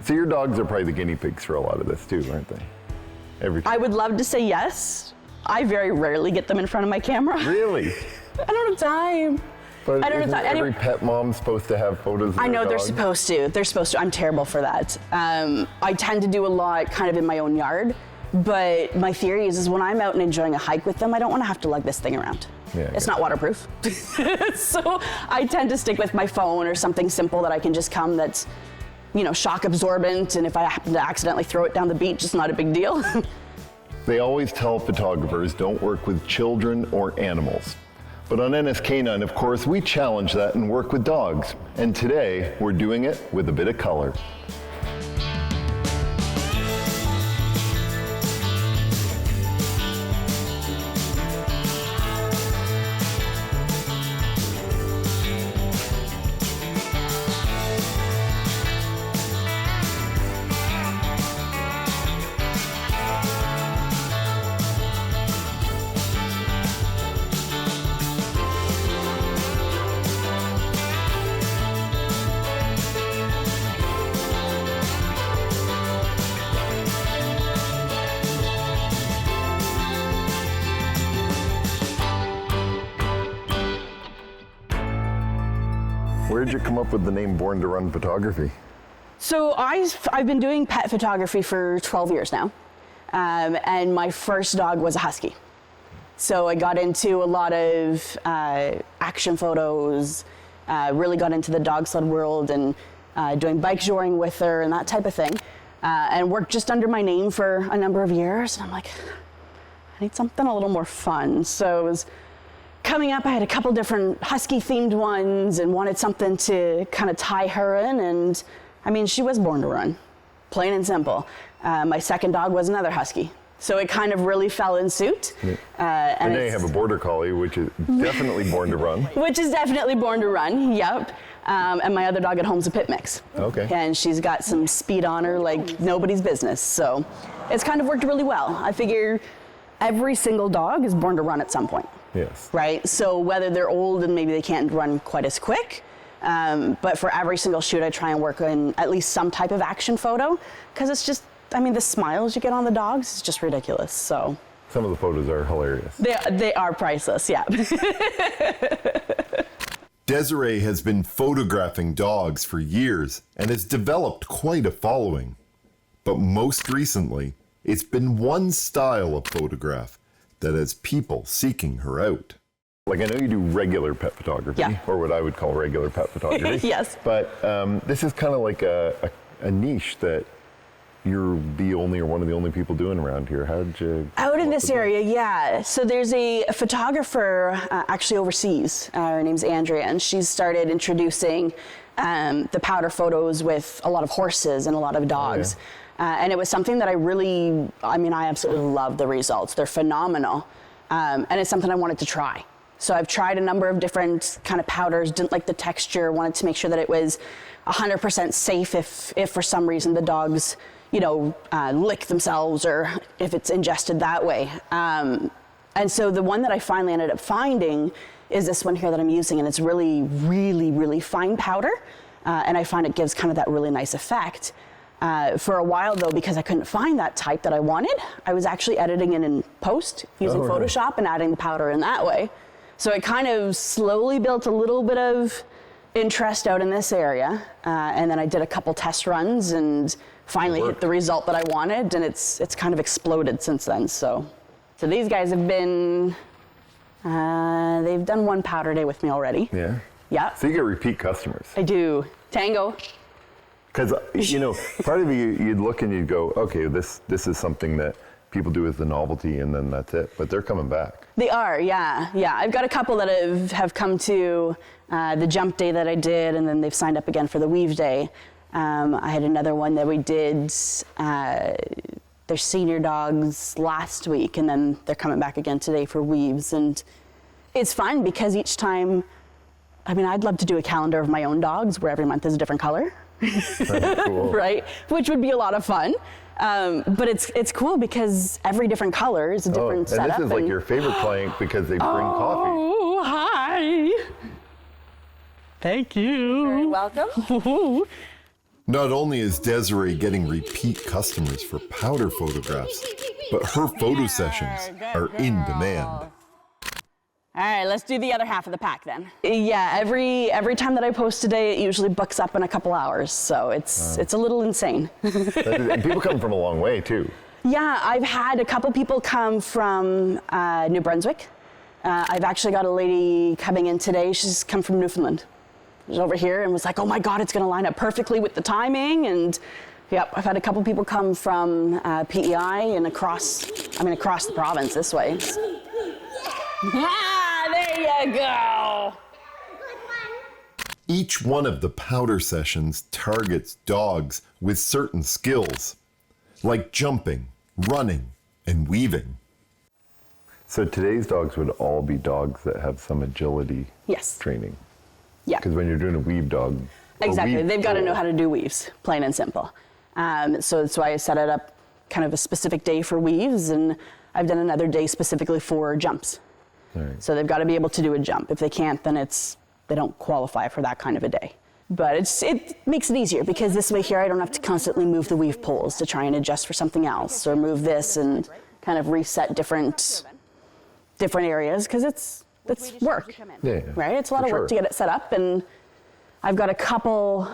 So your dogs are probably the guinea pigs for a lot of this too, aren't they? Every time. I would love to say yes. I very rarely get them in front of my camera. Really? I don't have time. But I don't isn't know. every pet mom's supposed to have photos of I know their they're dog? supposed to. They're supposed to. I'm terrible for that. I tend to do a lot kind of in my own yard, but my theory is when I'm out and enjoying a hike with them, I don't want to have to lug this thing around. Yeah, it's not waterproof. So I tend to stick with my phone or something simple that I can just come that's, you know, shock absorbent, and if I happen to accidentally throw it down the beach, it's not a big deal. They always tell photographers don't work with children or animals. But on NSK9, of course, we challenge that and work with dogs. And today, we're doing it with a bit of color. Where'd you come up with the name Born to Run Photography? So I've been doing pet photography for 12 years now, and my first dog was a husky. So I got into a lot of action photos, really got into the dog sled world and doing bike joring with her and that type of thing, and worked just under my name for a number of years. And I'm like, I need something a little more fun. So it was coming up, I had a couple different husky themed ones and wanted something to kind of tie her in. And I mean, she was born to run, plain and simple. My second dog was another husky. So it kind of really fell in suit. Yeah. And now you have a border collie, which is definitely born to run. Which is definitely born to run, yep. And my other dog at home's a pit mix. Okay. And she's got some speed on her like nobody's business. So it's kind of worked really well. I figure every single dog is born to run at some point. Yes. Right? So whether they're old and maybe they can't run quite as quick, but for every single shoot I try and work in at least some type of action photo, because it's just, I mean, the smiles you get on the dogs is just ridiculous. So some of the photos are hilarious. they are priceless, yeah. Desiree has been photographing dogs for years and has developed quite a following. But most recently, it's been one style of photograph that has people seeking her out. Like, I know you do regular pet photography, Yeah. or what I would call regular pet photography. Yes. But this is kind of like a niche that you're the only or one of the only people doing around here. How did you... Out in this area, yeah. So there's a photographer actually overseas. Her name's Andrea, and she's started introducing the powder photos with a lot of horses and a lot of dogs. Oh, yeah. And it was something that I absolutely love the results. They're phenomenal. And it's something I wanted to try. So I've tried a number of different kind of powders, didn't like the texture, wanted to make sure that it was 100% safe if for some reason the dogs, lick themselves or if it's ingested that way. And so the one that I finally ended up finding is this one here that I'm using, and it's really, really, really fine powder. And I find it gives kind of that really nice effect. For a while though, because I couldn't find that type that I wanted, I was actually editing it in post using Photoshop and adding the powder in that way. So it kind of slowly built a little bit of interest out in this area. And then I did a couple test runs and finally hit the result that I wanted, and it's kind of exploded since then. So these guys have been, they've done one powder day with me already. Yeah? Yeah. So you get repeat customers. I do. Tango. Because, part of you'd look and you'd go, okay, this is something that people do as the novelty and then that's it. But they're coming back. They are, yeah. Yeah, I've got a couple that have come to the jump day that I did, and then they've signed up again for the weave day. I had another one that we did their senior dogs last week, and then they're coming back again today for weaves. And it's fun because each time, I'd love to do a calendar of my own dogs where every month is a different color. That's cool. Right? Which would be a lot of fun. But it's cool because every different color is a different setup. And this is like your favorite client because they bring coffee. Oh, hi. Thank you. Very welcome. Not only is Desiree getting repeat customers for powder photographs, but her photo sessions are in demand. All right, let's do the other half of the pack then. Yeah, every time that I post a day, it usually books up in a couple hours, so it's a little insane. And people come from a long way too. Yeah, I've had a couple people come from New Brunswick. I've actually got a lady coming in today. She's come from Newfoundland. She's over here and was like, "Oh my God, it's going to line up perfectly with the timing." And yep, I've had a couple people come from PEI and across the province this way. There you go. Each one of the powder sessions targets dogs with certain skills, like jumping, running, and weaving. So today's dogs would all be dogs that have some agility Yes. training. Yeah. Because when you're doing a weave dog, Exactly. They've got to know how to do weaves, plain and simple. So that's why I set it up kind of a specific day for weaves, and I've done another day specifically for jumps. Right. So they've got to be able to do a jump. If they can't, then they don't qualify for that kind of a day. But it makes it easier because this way here I don't have to constantly move the weave poles to try and adjust for something else or move this and kind of reset different areas because it's work. Yeah, Right? It's a lot of work to get it set up, and I've got a couple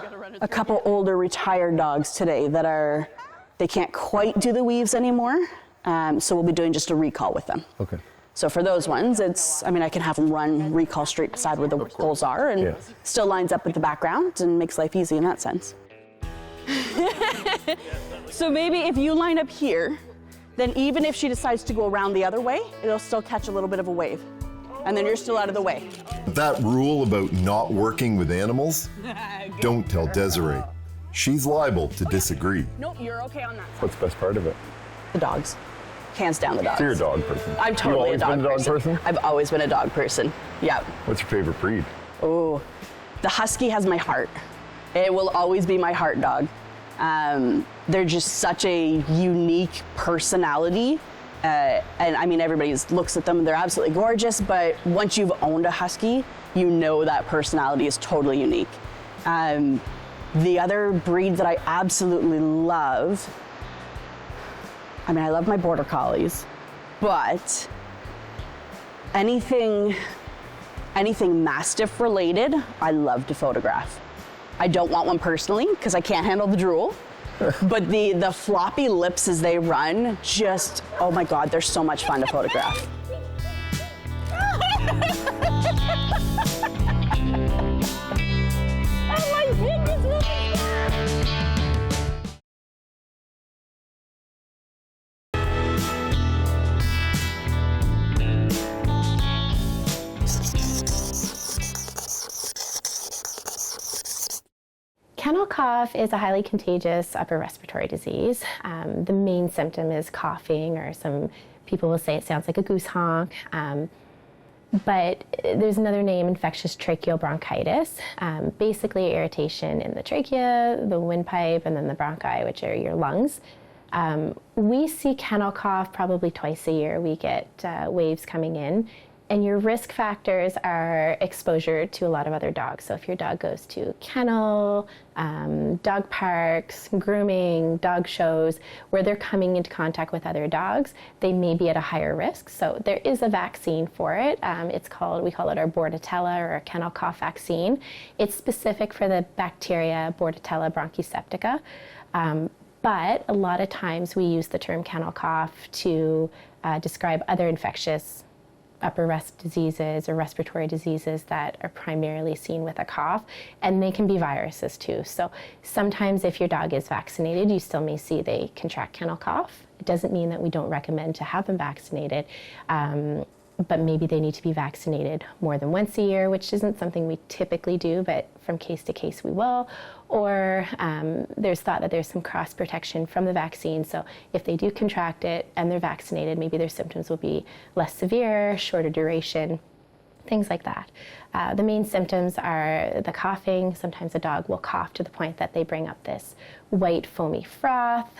older retired dogs today that they can't quite do the weaves anymore. So we'll be doing just a recall with them. Okay. So for those ones, I can have them run recall straight beside where the poles are and still lines up with the background and makes life easy in that sense. So maybe if you line up here, then even if she decides to go around the other way, it'll still catch a little bit of a wave. And then you're still out of the way. That rule about not working with animals? Don't tell Desiree. She's liable to disagree. Nope, you're okay on that side. What's the best part of it? The dogs. Hands down the dogs. So you're a dog person. I'm totally a dog person. I've always been a dog person. Yeah. What's your favorite breed? Oh, the Husky has my heart. It will always be my heart dog. They're just such a unique personality. And I mean, everybody looks at them, they're absolutely gorgeous, but once you've owned a Husky, you know that personality is totally unique. The other breed that I absolutely love, I love my Border Collies, but anything Mastiff related, I love to photograph. I don't want one personally because I can't handle the drool. But the floppy lips as they run, just, oh my God, they're so much fun to photograph. Oh my goodness. Kennel cough is a highly contagious upper respiratory disease. The main symptom is coughing, or some people will say it sounds like a goose honk. But there's another name, infectious tracheal bronchitis. Basically irritation in the trachea, the windpipe, and then the bronchi, which are your lungs. We see kennel cough probably twice a year. We get waves coming in. And your risk factors are exposure to a lot of other dogs. So if your dog goes to kennel, dog parks, grooming, dog shows, where they're coming into contact with other dogs, they may be at a higher risk. So there is a vaccine for it. We call it our Bordetella, or a kennel cough vaccine. It's specific for the bacteria Bordetella bronchoseptica. But a lot of times we use the term kennel cough to describe other infectious upper respiratory diseases or respiratory diseases that are primarily seen with a cough, and they can be viruses too. So sometimes if your dog is vaccinated, you still may see they contract kennel cough. It doesn't mean that we don't recommend to have them vaccinated, but maybe they need to be vaccinated more than once a year, which isn't something we typically do, but from case to case we will. Or there's thought that there's some cross protection from the vaccine, so if they do contract it and they're vaccinated, maybe their symptoms will be less severe, shorter duration, things like that. The main symptoms are the coughing. Sometimes a dog will cough to the point that they bring up this white foamy froth.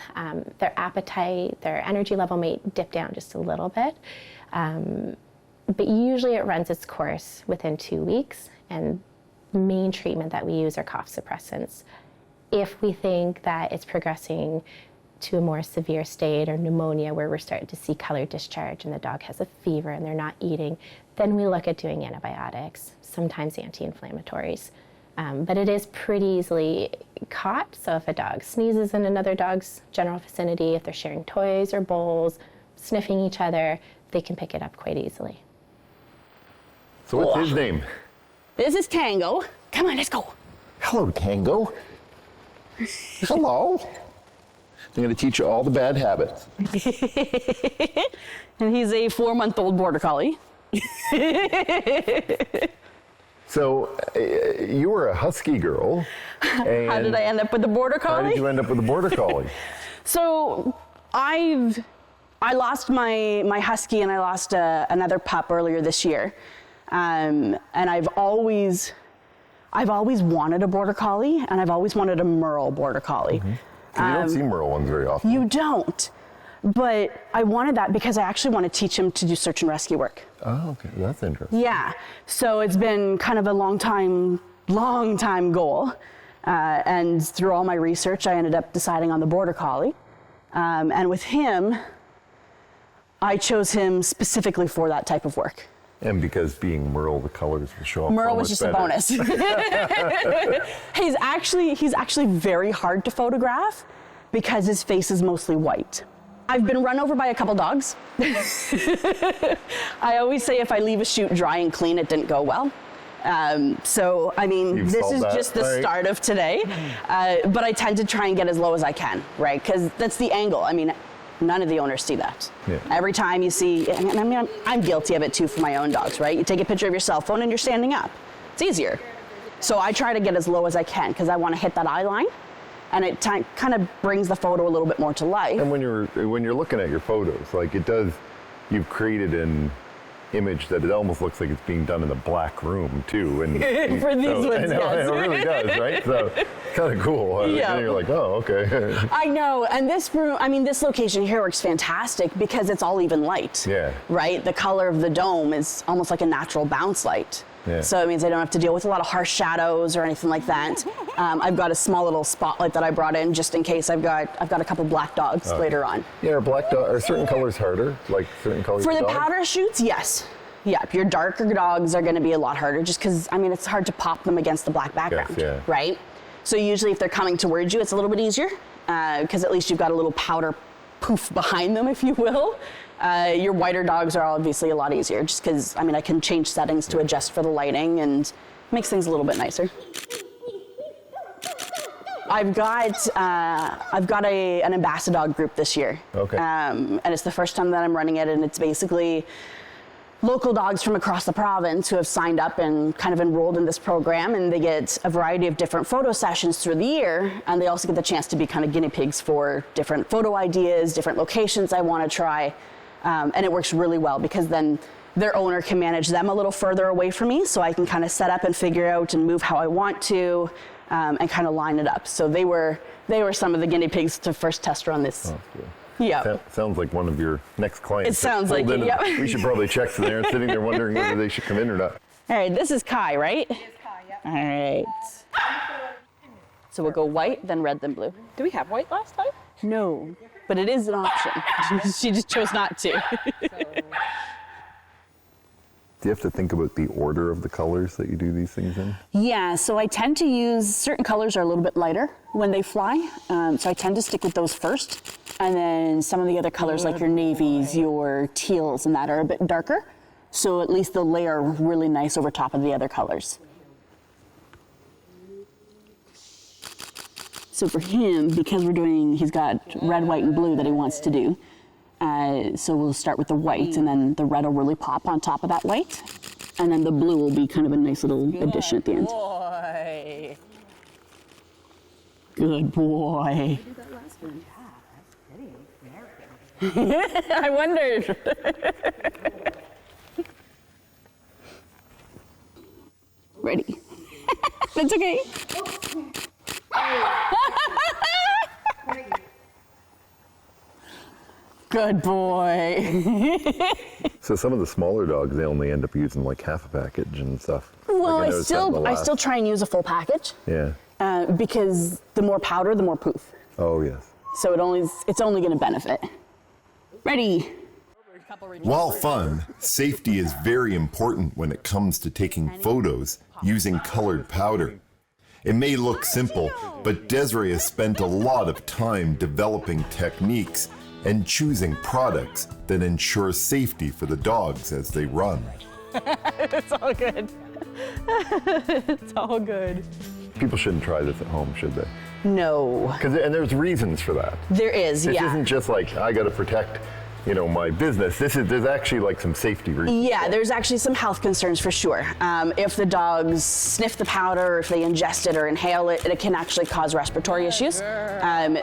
Their appetite, their energy level may dip down just a little bit. But usually it runs its course within 2 weeks, and the main treatment that we use are cough suppressants. If we think that it's progressing to a more severe state or pneumonia where we're starting to see color discharge and the dog has a fever and they're not eating, then we look at doing antibiotics, sometimes anti-inflammatories. But it is pretty easily caught, so if a dog sneezes in another dog's general vicinity, if they're sharing toys or bowls, sniffing each other, they can pick it up quite easily. So what's his name? This is Tango. Come on, let's go. Hello, Tango. Hello. I'm going to teach you all the bad habits. And he's a 4-month-old border collie. So you were a husky girl. And How did I end up with the border collie? how did you end up with a border collie? So I lost my husky and I lost another pup earlier this year, and I've always wanted a border collie, and I've always wanted a Merle border collie. You don't see Merle ones very often. You don't, but I wanted that because I actually want to teach him to do search and rescue work. Oh, okay, that's interesting. Yeah, so it's been kind of a long time goal, and through all my research, I ended up deciding on the border collie, and with him, I chose him specifically for that type of work. And because being Merle, the colors will show up. Merle so was much just better. a bonus. He's actually very hard to photograph because his face is mostly white. I've been run over by a couple dogs. I always say if I leave a chute dry and clean, it didn't go well. So, I mean, You've this solved is that, just the right? start of today. But I tend to try and get as low as I can, right? Because that's the angle. I mean, none of the owners see that. Yeah. Every time you see, and I mean, I'm guilty of it too for my own dogs, right? You take a picture of your cell phone and you're standing up. It's easier. So I try to get as low as I can because I want to hit that eye line, and it kind of brings the photo a little bit more to life. And when you're looking at your photos, like you've created an image that it almost looks like it's being done in a black room too. And For these ones, I know, yes. it really does, right? So kind of cool. Yeah. And you're like, oh, okay. I know, and this room, I mean, this location here works fantastic because it's all even light. Yeah. Right? The color of the dome is almost like a natural bounce light. Yeah. So it means I don't have to deal with a lot of harsh shadows or anything like that. I've got a small little spotlight that I brought in just in case I've got a couple black dogs later on. Yeah, are certain colors harder? Like certain colors For of the dogs? powder shoots, yes. Yeah, your darker dogs are going to be a lot harder just because, I mean, it's hard to pop them against the black background, yeah. right? So usually if they're coming towards you, it's a little bit easier because at least you've got a little powder poof behind them, if you will. Your whiter dogs are obviously a lot easier just because, I mean, I can change settings to adjust for the lighting and makes things a little bit nicer. I've got an ambassador group this year. Okay. And it's the first time that I'm running it, and it's basically local dogs from across the province who have signed up and kind of enrolled in this program, and they get a variety of different photo sessions through the year, and they also get the chance to be kind of guinea pigs for different photo ideas, different locations I want to try, and it works really well because then their owner can manage them a little further away from me, so I can kind of set up and figure out and move how I want to, and kind of line it up. So they were some of the guinea pigs to first test run this. Oh, cool. Yeah. Sounds like one of your next clients. It sounds like it, yep. We should probably check so they're sitting there wondering whether they should come in or not. All right, this is Kai, right? It is Kai, yeah. All right. So we'll go white, then red, then blue. Do we have white last time? No, but it is an option. She just chose not to. Do you have to think about the order of the colors that you do these things in? Yeah, so I tend to use, certain colors are a little bit lighter when they fly, so I tend to stick with those first. And then some of the other colors like your navies, your teals and that are a bit darker. So at least they'll layer really nice over top of the other colors. So for him, because he's got red, white, and blue that he wants to do. So we'll start with the white, and then the red will really pop on top of that white. And then the blue will be kind of a nice little addition at the end. Boy. Good boy. I wondered. Ready. That's okay. Good boy. So some of the smaller dogs, they only end up using like half a package and stuff. Well, Like I noticed that in the still last- try and use a full package. Yeah. because the more powder, the more poof. Oh, yes. So it's only going to benefit. Ready. While fun, safety is very important when it comes to taking photos using colored powder. It may look simple, but Desiree has spent a lot of time developing techniques and choosing products that ensure safety for the dogs as they run. It's all good. It's all good. People shouldn't try this at home, should they? No. And there's reasons for that. There is, This yeah. isn't just like, I got to protect, my business. There's actually like some safety reasons. Yeah, there's actually some health concerns for sure. If the dogs sniff the powder, or if they ingest it or inhale it, it can actually cause respiratory issues.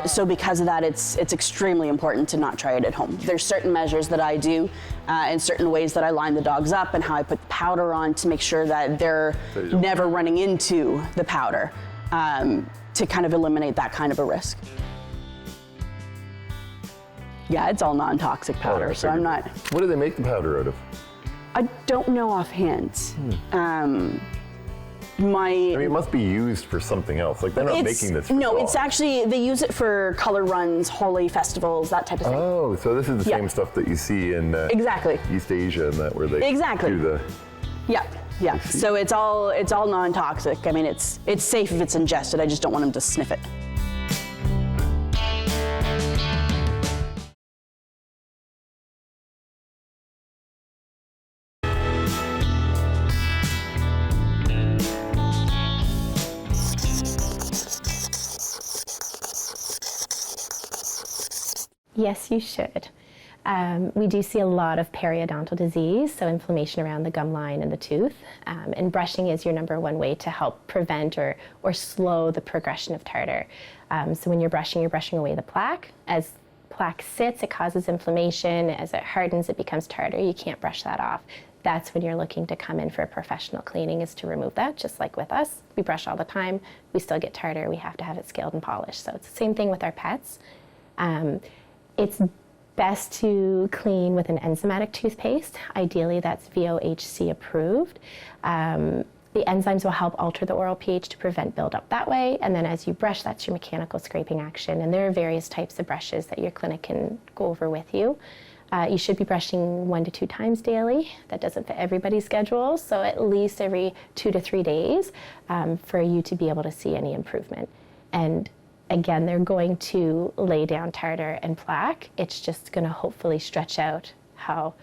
So because of that, it's extremely important to not try it at home. There's certain measures that I do and certain ways that I line the dogs up and how I put the powder on to make sure that they're never running into the powder to kind of eliminate that kind of a risk. Yeah, it's all non-toxic powder, so I'm not. What do they make the powder out of? I don't know offhand. I mean, it must be used for something else. Like, they're not making this for No, dogs. it's actually, they use it for color runs, holy festivals, that type of thing. Oh, so this is the Yeah. same stuff that you see in Exactly. East Asia and that, where they Exactly. do the. Yeah, yeah. So it's all non-toxic. I mean, it's safe if it's ingested. I just don't want them to sniff it. Yes, you should. We do see a lot of periodontal disease, so inflammation around the gum line and the tooth. And brushing is your number one way to help prevent or slow the progression of tartar. So when you're brushing away the plaque. As plaque sits, it causes inflammation. As it hardens, it becomes tartar. You can't brush that off. That's when you're looking to come in for a professional cleaning, is to remove that, just like with us. We brush all the time. We still get tartar. We have to have it scaled and polished. So it's the same thing with our pets. It's best to clean with an enzymatic toothpaste. Ideally, that's VOHC approved. The enzymes will help alter the oral pH to prevent buildup that way. And then as you brush, that's your mechanical scraping action. And there are various types of brushes that your clinic can go over with you. You should be brushing 1 to 2 times daily. That doesn't fit everybody's schedule, so at least every 2 to 3 days for you to be able to see any improvement. And again, they're going to lay down tartar and plaque. It's just going to hopefully stretch out how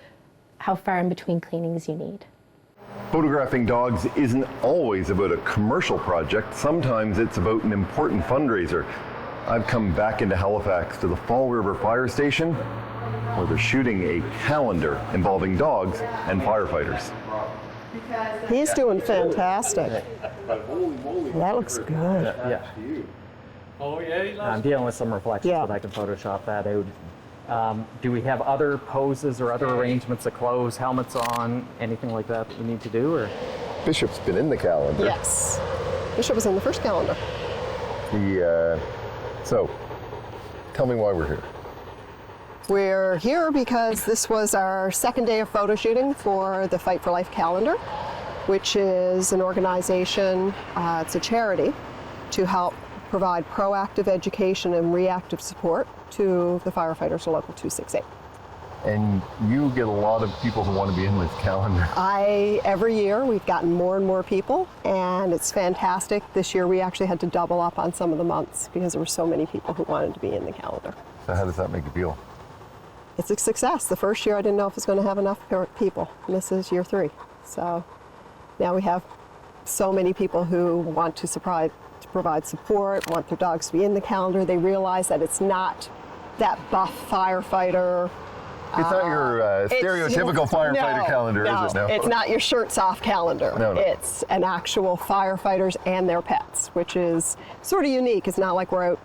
far in between cleanings you need. Photographing dogs isn't always about a commercial project. Sometimes it's about an important fundraiser. I've come back into Halifax to the Fall River Fire Station, where they're shooting a calendar involving dogs and firefighters. He's doing fantastic. That looks good. Yeah. I'm dealing with some reflections, Yeah. but I can Photoshop that out. Do we have other poses or other arrangements of clothes, helmets on, anything like that we need to do? Or Bishop's been in the calendar. Yes. Bishop was in the first calendar. So, tell me why we're here. We're here because this was our second day of photo shooting for the Fight for Life calendar, which is an organization, it's a charity, to help provide proactive education and reactive support to the firefighters of Local 268. And you get a lot of people who want to be in this calendar. Every year we've gotten more and more people, and it's fantastic. This year we actually had to double up on some of the months because there were so many people who wanted to be in the calendar. So how does that make you feel? It's a success. The first year I didn't know if it was going to have enough people, and this is year 3. So now we have so many people who want to provide support, want their dogs to be in the calendar. They realize that it's not that buff firefighter. It's not your stereotypical firefighter calendar, is it? No, it's not your shirts off calendar. No. It's an actual firefighters and their pets, which is sort of unique. It's not like we're out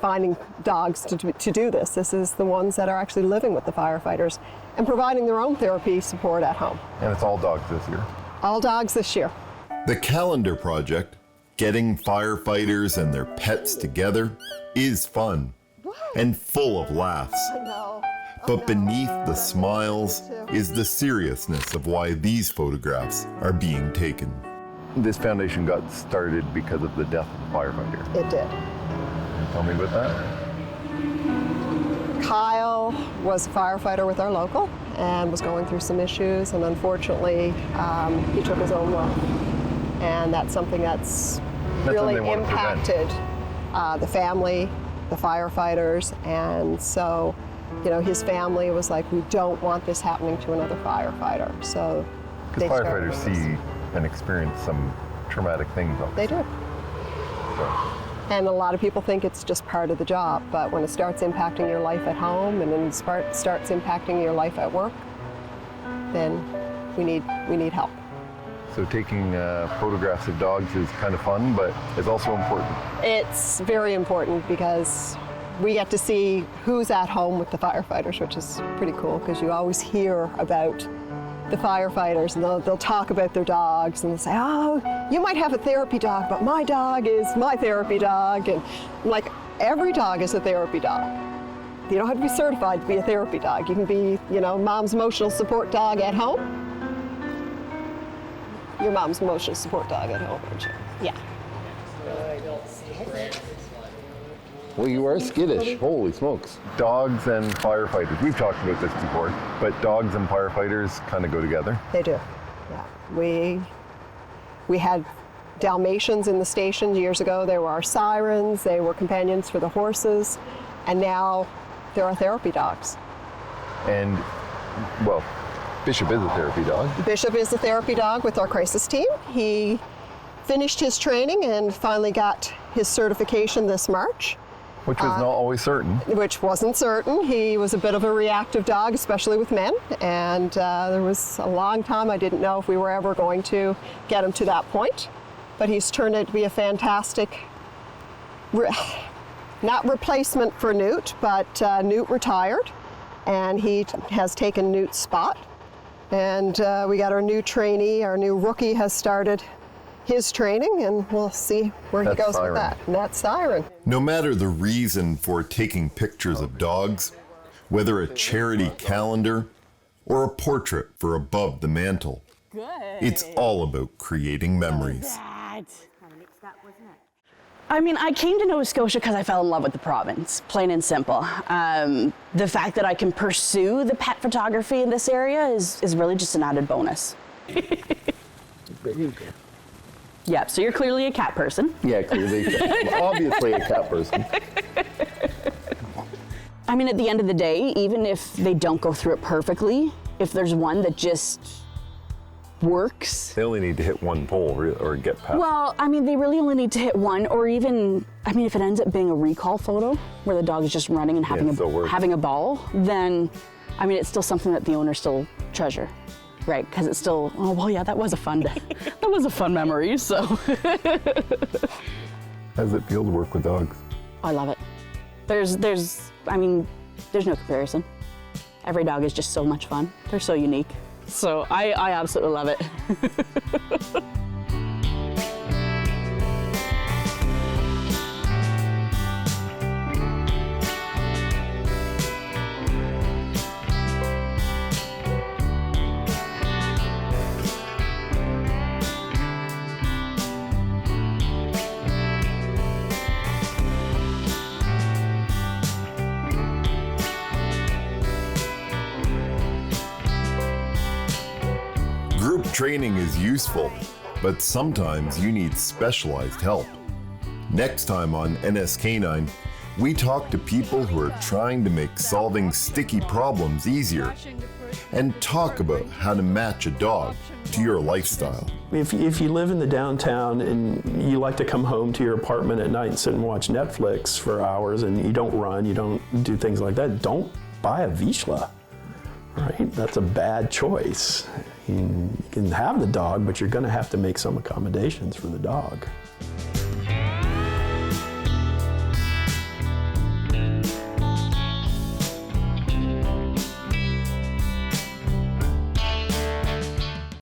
finding dogs to do this. This is the ones that are actually living with the firefighters and providing their own therapy support at home. And it's all dogs this year. All dogs this year. The Calendar Project, getting firefighters and their pets together, is fun and full of laughs. I know. But beneath the smiles is the seriousness of why these photographs are being taken. This foundation got started because of the death of a firefighter. It did. Tell me about that. Kyle was a firefighter with our local and was going through some issues, and unfortunately, he took his own life. And that's something that's really something they want to prevent. impacted the family, the firefighters, and so, you know, his family was like, we don't want this happening to another firefighter. So they Because started firefighters with see and experience some traumatic things. They do. So, And a lot of people think it's just part of the job, but when it starts impacting your life at home and then it starts impacting your life at work, then we need help. so taking photographs of dogs is kind of fun, but it's also important. It's very important because we get to see who's at home with the firefighters, which is pretty cool because you always hear about the firefighters and they'll talk about their dogs and they'll say, oh, you might have a therapy dog, but my dog is my therapy dog. And I'm like, every dog is a therapy dog. You don't have to be certified to be a therapy dog. You can be, you know, mom's emotional support dog at home. Your mom's emotional support dog at home, aren't you? Yeah. Well, you are skittish. Holy smokes. Dogs and firefighters. We've talked about this before, but dogs and firefighters kind of go together. They do. Yeah. We had Dalmatians in the station years ago. They were our sirens. They were companions for the horses. And now there are therapy dogs. And, well, Bishop is a therapy dog. Bishop is a therapy dog with our crisis team. He finished his training and finally got his certification this March. Which was not always certain. Which wasn't certain. He was a bit of a reactive dog, especially with men. And there was a long time I didn't know if we were ever going to get him to that point. But he's turned out to be a fantastic, not replacement for Newt, but Newt retired. And he has taken Newt's spot. And we got our new trainee, our new rookie has started his training, and we'll see where he goes with that. And that's Siren. No matter the reason for taking pictures of dogs, whether a charity calendar or a portrait for above the mantle, it's all about creating memories. I mean, I came to Nova Scotia because I fell in love with the province, plain and simple. The fact that I can pursue the pet photography in this area is really just an added bonus. Yeah, so you're clearly a cat person. Yeah, clearly. Obviously a cat person. I mean, at the end of the day, even if they don't go through it perfectly, if there's one that just works. They only need to hit one pole or get past. Well, I mean, they really only need to hit one, or even, I mean, if it ends up being a recall photo where the dog is just running and having a ball, then, I mean, it's still something that the owners still treasure. Right, because it's still, oh, well, yeah, that was a fun day. That was a fun memory, so. How does it feel to work with dogs? I love it. There's no comparison. Every dog is just so much fun. They're so unique. So I absolutely love it. Group training is useful, but sometimes you need specialized help. Next time on NSK9, we talk to people who are trying to make solving sticky problems easier and talk about how to match a dog to your lifestyle. If you live in the downtown and you like to come home to your apartment at night and sit and watch Netflix for hours and you don't run, you don't do things like that, don't buy a Vizsla, right? That's a bad choice. You can have the dog, but you're going to have to make some accommodations for the dog.